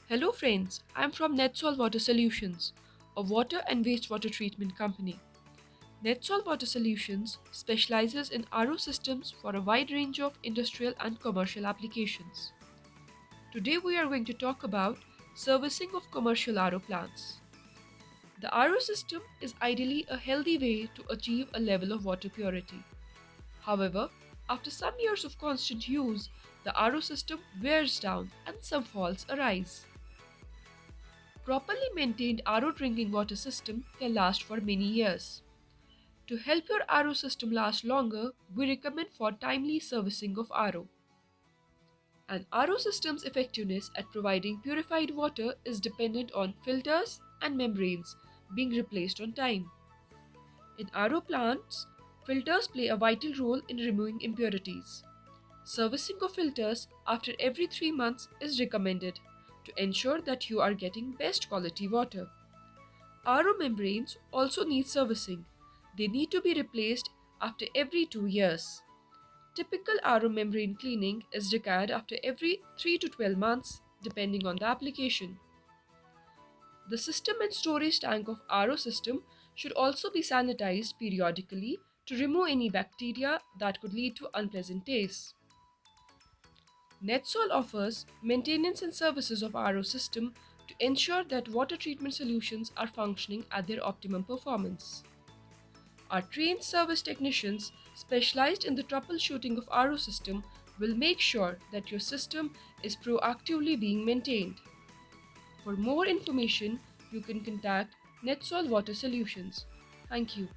Hello friends, I am from Netsol Water Solutions, a water and wastewater treatment company. Netsol Water Solutions specializes in RO systems for a wide range of industrial and commercial applications. Today we are going to talk about servicing of commercial RO plants. The RO system is ideally a healthy way to achieve a level of water purity. However, after some years of constant use, the RO system wears down and some faults arise. Properly maintained RO drinking water system can last for many years. To help your RO system last longer, we recommend for timely servicing of RO. An RO system's effectiveness at providing purified water is dependent on filters and membranes being replaced on time. In RO plants, filters play a vital role in removing impurities. Servicing of filters after every 3 months is recommended to ensure that you are getting best quality water. RO membranes also need servicing. They need to be replaced after every 2 years. Typical RO membrane cleaning is required after every 3 to 12 months depending on the application. The system and storage tank of RO system should also be sanitized periodically to remove any bacteria that could lead to unpleasant tastes. Netsol offers maintenance and services of RO system to ensure that water treatment solutions are functioning at their optimum performance. Our trained service technicians specialized in the troubleshooting of RO system will make sure that your system is proactively being maintained. For more information, you can contact Netsol Water Solutions. Thank you.